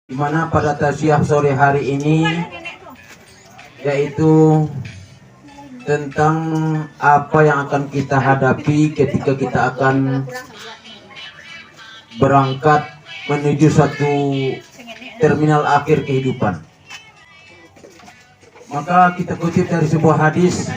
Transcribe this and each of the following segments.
Di mana pada tausiah sore hari ini yaitu tentang apa yang akan kita hadapi ketika kita akan berangkat menuju satu terminal akhir kehidupan. Maka kita kutip dari sebuah hadis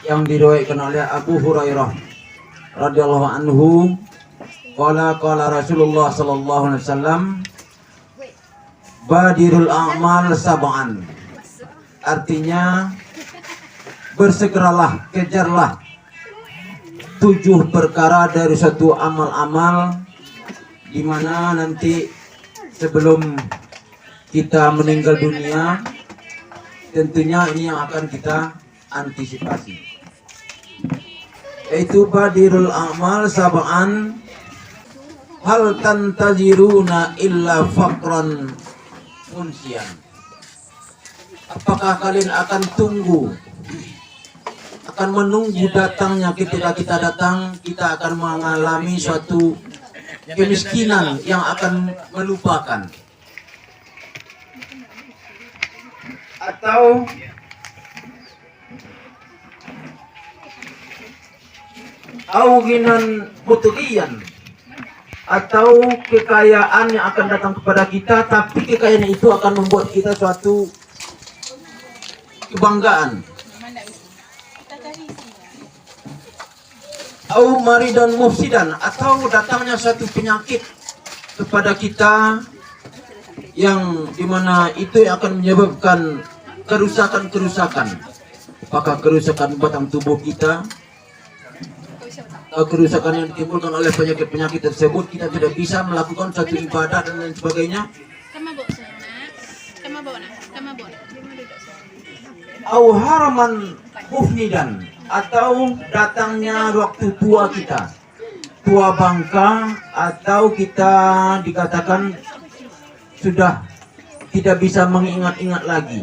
yang diriwayatkan oleh Abu Hurairah radhiyallahu anhu, qala Rasulullah sallallahu alaihi wasallam, badirul a'mal sab'an. Artinya bersegeralah, kejarlah 7 perkara dari satu amal-amal, di mana nanti sebelum kita meninggal dunia tentunya ini yang akan kita antisipasi, yaitu badirul a'mal sab'an, hal tantaziruna illa faqran munsian. Apakah kalian akan menunggu datangnya, ketika kita datang kita akan mengalami suatu kemiskinan yang akan melupakan, atau auginan mutghiyan, atau kekayaan yang akan datang kepada kita, tapi kekayaan itu akan membuat kita suatu kebanggaan, au maridan mufsidan, atau datangnya suatu penyakit kepada kita yang dimana itu yang akan menyebabkan kerusakan, apakah kerusakan batang tubuh kita, kerusakan yang ditimbulkan oleh penyakit-penyakit tersebut, kita tidak bisa melakukan suatu ibadah dan lain sebagainya, au haraman mufnidan, atau datangnya waktu tua kita, tua bangka, atau kita dikatakan sudah tidak bisa mengingat-ingat lagi,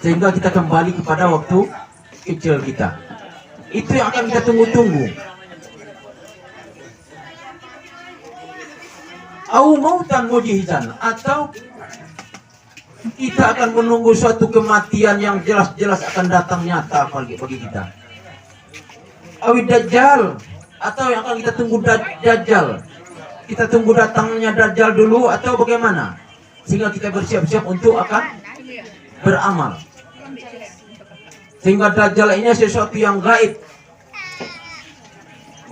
sehingga kita kembali kepada waktu kecil kita. Itu yang akan kita tunggu-tunggu. Au mautan mujizan, atau kita akan menunggu suatu kematian yang jelas-jelas akan datang nyata bagi kita. Awid dajjal, atau yang akan kita tunggu dajjal. Kita tunggu datangnya dajjal dulu atau bagaimana, sehingga kita bersiap-siap untuk akan beramal. Sehingga dajjal ini sesuatu yang gaib,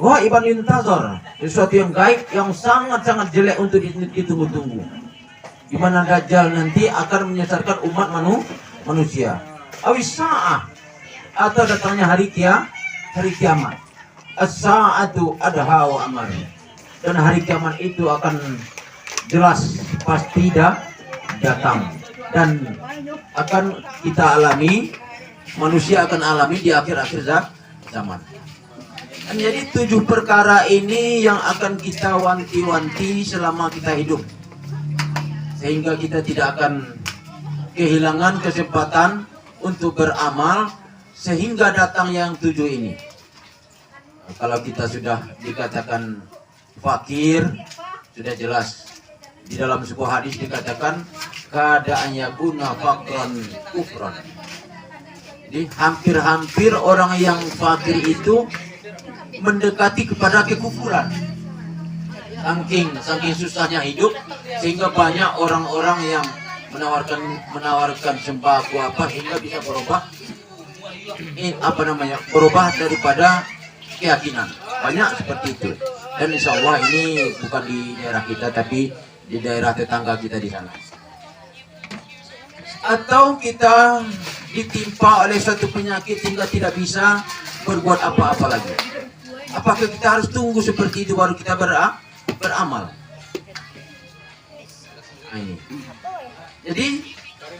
wah iban yuntazar, sesuatu yang gaib yang sangat-sangat jelek untuk ditunggu-tunggu, di mana dajjal nanti akan menyesatkan umat manusia. Awis sa'ah, atau datangnya hari kiamat. As-sa'atu adha wa amar, dan hari kiamat itu akan jelas pasti datang, dan akan kita alami, manusia akan alami di akhir-akhir zaman. Dan jadi 7 perkara ini yang akan kita wanti-wanti selama kita hidup, sehingga kita tidak akan kehilangan kesempatan untuk beramal sehingga datang yang 7 ini. Kalau kita sudah dikatakan fakir, sudah jelas di dalam sebuah hadis dikatakan keadaannya guna fakran kufran. Jadi hampir-hampir orang yang fakir itu mendekati kepada kekufuran. Saking susahnya hidup, sehingga banyak orang-orang yang menawarkan sembako apa hingga bisa berubah daripada keyakinan. Banyak seperti itu. Dan insya Allah ini bukan di daerah kita, tapi di daerah tetangga kita di sana. Atau kita ditimpa oleh suatu penyakit sehingga tidak bisa berbuat apa-apa lagi. Apakah kita harus tunggu seperti itu baru kita beramal? Nah, ini. Jadi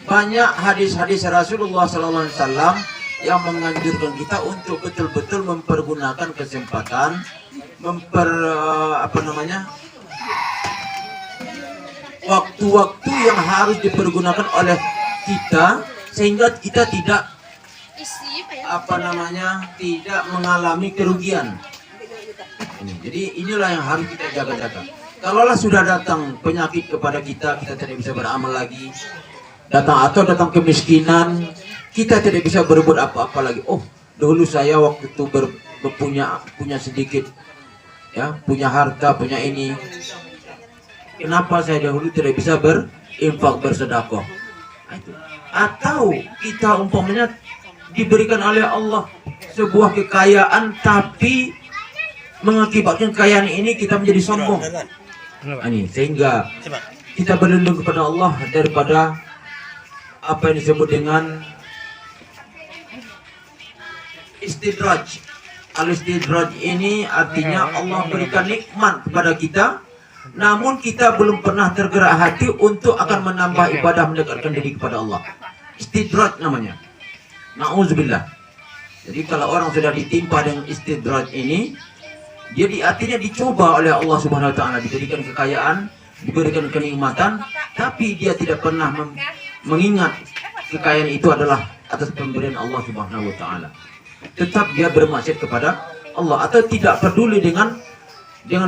banyak hadis-hadis Rasulullah SAW yang menganjurkan kita untuk betul-betul mempergunakan kesempatan, waktu-waktu yang harus dipergunakan oleh kita, sehingga kita tidak tidak mengalami kerugian. Jadi inilah yang harus kita jaga-jaga. Kalaulah sudah datang penyakit kepada kita, kita tidak bisa beramal lagi. Datang kemiskinan, kita tidak bisa berbuat apa-apa lagi. Oh, dulu saya waktu itu punya sedikit, ya, punya harta, punya ini. Kenapa saya dahulu tidak bisa berinfak, bersedekah? Atau kita umpamanya diberikan oleh Allah sebuah kekayaan, tapi mengakibatkan kekayaan ini kita menjadi sombong. Ini sehingga kita berlindung kepada Allah daripada apa yang disebut dengan istidraj. Al-istidraj ini artinya Allah berikan nikmat kepada kita, namun kita belum pernah tergerak hati untuk akan menambah ibadah, mendekatkan diri kepada Allah. Istidraj namanya. Na'udzubillah. Jadi kalau orang sudah ditimpa dengan istidraj ini, jadi artinya dicoba oleh Allah Subhanahu wa taala, diberikan kekayaan, diberikan kenikmatan, tapi dia tidak pernah mengingat kekayaan itu adalah atas pemberian Allah Subhanahu wa taala. Tetap dia bermaksiat kepada Allah atau tidak peduli dengan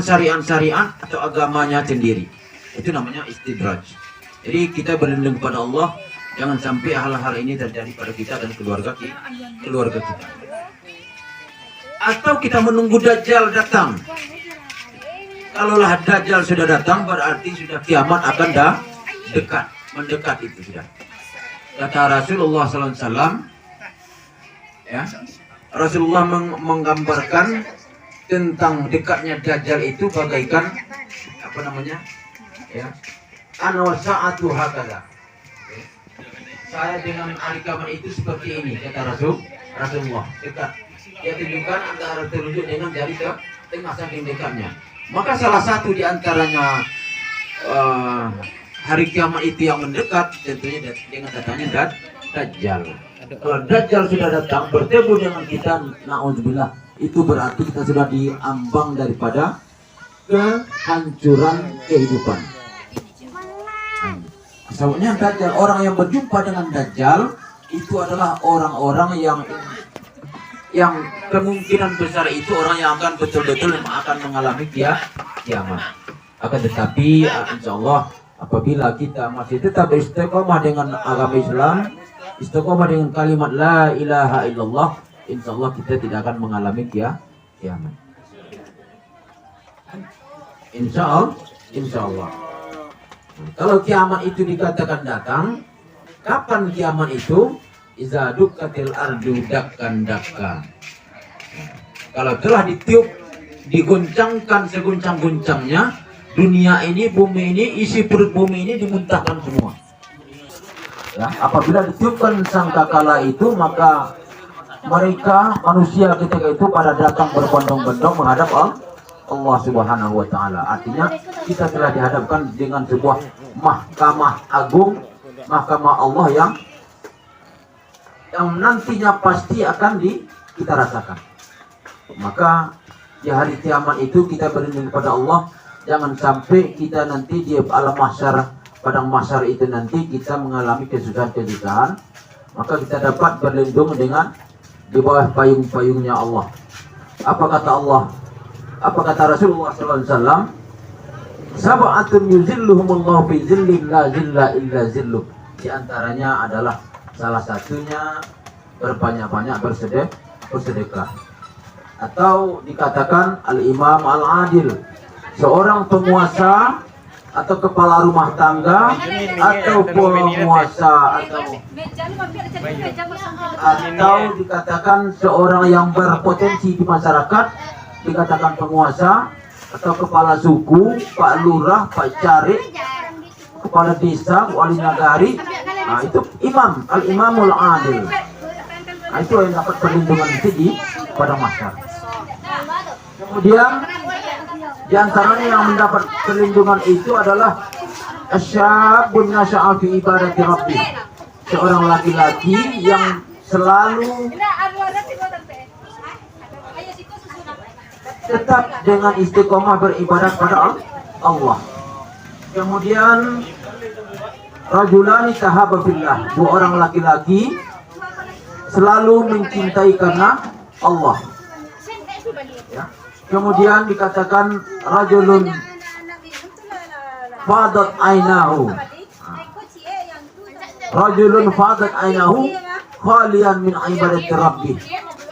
syariat-syariat atau agamanya sendiri. Itu namanya istidraj. Jadi kita berlindung kepada Allah, jangan sampai hal-hal ini terjadi pada kita dan keluarga kita. Atau kita menunggu Dajjal datang. Kalaulah Dajjal sudah datang, berarti sudah kiamat akan mendekat itu sudah. Kata Rasulullah SAW, ya, Rasulullah menggambarkan tentang dekatnya Dajjal itu bagaikan apa namanya, ya, anwasa'atu hakada. Saya dengan hari kiamat itu seperti ini, kata Rasulullah, dekat. Dia tunjukkan antara telunjuk dengan jari tengah saking dekatnya. Maka salah satu di antaranya hari kiamat itu yang mendekat tentunya dengan datangnya Dajjal. Kalau Dajjal sudah datang bertemu dengan kita, na'udzubillah, itu berarti kita sudah diambang daripada kehancuran kehidupan. Sebabnya Dajjal, orang yang berjumpa dengan Dajjal itu adalah orang-orang yang kemungkinan besar itu orang yang akan betul-betul akan mengalami kiamat. Akan tetapi insya Allah apabila kita masih tetap istiqomah dengan agama Islam, istiqomah dengan kalimat la ilaha illallah, insya Allah kita tidak akan mengalami kiamat. Insya Allah. Kalau kiamat itu dikatakan datang, kapan kiamat itu? Iza dukkatil ardu dakkan dakka. Kalau telah ditiup, diguncangkan seguncang-guncangnya, dunia ini, bumi ini, isi perut bumi ini dimuntahkan semua. Ya, apabila ditiupkan sangkakala itu, maka mereka manusia ketika itu pada datang berbondong-bondong menghadap Allah Subhanahu wa taala. Artinya kita telah dihadapkan dengan sebuah mahkamah agung, mahkamah Allah yang nantinya pasti akan kita rasakan. Maka di hari kiamat itu kita berlindung kepada Allah, jangan sampai kita nanti di alam mahsyar, padang mahsyar itu nanti kita mengalami kesusahan-kesusahan, maka kita dapat berlindung dengan di bawah payung-payungnya Allah. Apa kata Allah? Apa kata Rasulullah SAW? Sab'atun yuzilluhumullahu fi zillin la zilla illa zilluh. Di antaranya adalah salah satunya berbanyak-banyak bersedekah. Atau dikatakan al-imam al-adil, seorang penguasa atau kepala rumah tangga atau penguasa atau dikatakan seorang yang berpotensi di masyarakat, dikatakan penguasa atau kepala suku, pak lurah, pak carik, kepala desa, wali nagari. Nah, itu imam, al-imamul adil. Nah, itu yang dapat perlindungan itu di padang mahsyar. Kemudian di antaranya yang mendapat perlindungan itu adalah asyabun nasya'a fi ibadati rabbih. Seorang laki-laki yang selalu tetap dengan istiqomah beribadah kepada Allah. Kemudian rajulani tahaba fillah, dua orang laki-laki selalu mencintai karena Allah. Ya. Kemudian dikatakan rajulun fadat ainahu. Rajulun fadat ainahu khalian min ibadati rabbih.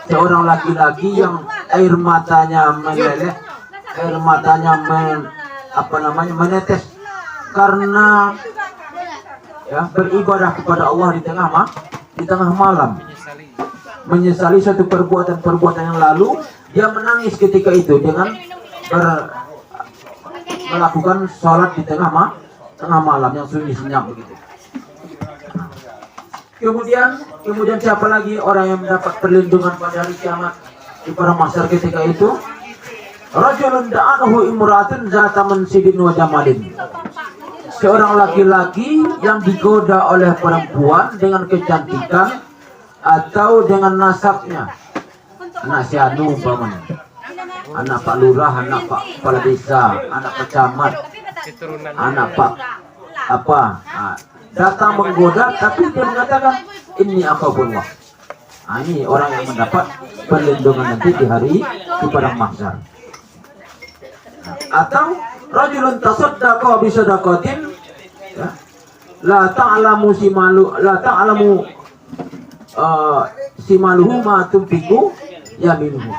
Seorang laki-laki yang air matanya meleleh, air matanya menetes karena ya beribadah kepada Allah di tengah malam, menyesali suatu perbuatan yang lalu. Dia menangis ketika itu dengan melakukan sholat di tengah malam yang sunyi senyap begitu. Kemudian siapa lagi orang yang mendapat perlindungan pada hari kiamat di padang mahsyar ketika itu? Rajulun da'anahu imra'atun zata mansibin wa jamalin. Seorang laki-laki yang digoda oleh perempuan dengan kecantikan atau dengan nasabnya. Anak si anu umpamanya, anak Pak Lurah, anak Pak Kepala Desa, anak Pak Camat, anak Pak apa, datang menggoda, tapi dia mengatakan ini akhafullah. Ini orang yang mendapat perlindungan nanti di padang mahsyar. Atau rajulun tasaddaqa bi sadaqatin, ya, la ta'lamu simaluhu ma tunfiqu yaminuhu.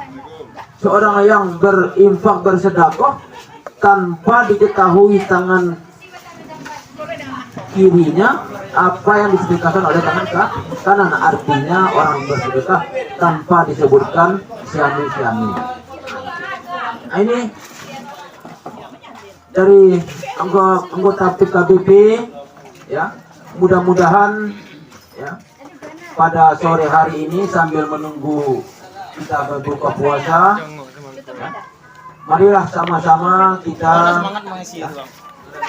Seorang yang berinfak, bersedekah tanpa diketahui tangan kirinya apa yang disedekahkan oleh tangan kanan. Artinya orang bersedekah tanpa disebutkan siami. Nah, ini dari anggota PKBP, ya, mudah-mudahan ya pada sore hari ini sambil menunggu kita berbuka puasa, ya, marilah sama-sama kita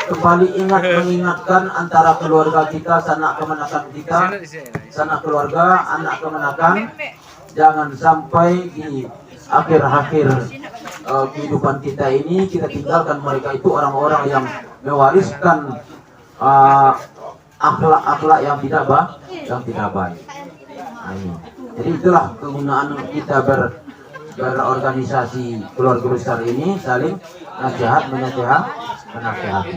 kembali mengingatkan antara keluarga kita, sanak kemenakan kita, sanak keluarga, anak kemenakan. Jangan sampai di akhir-akhir kehidupan kita ini kita tinggalkan mereka itu orang-orang yang mewariskan akhlak-akhlak yang tidak baik. Nah, ini. Jadi itulah kegunaan kita berorganisasi keluarga besar ini, saling nasihat menasehati.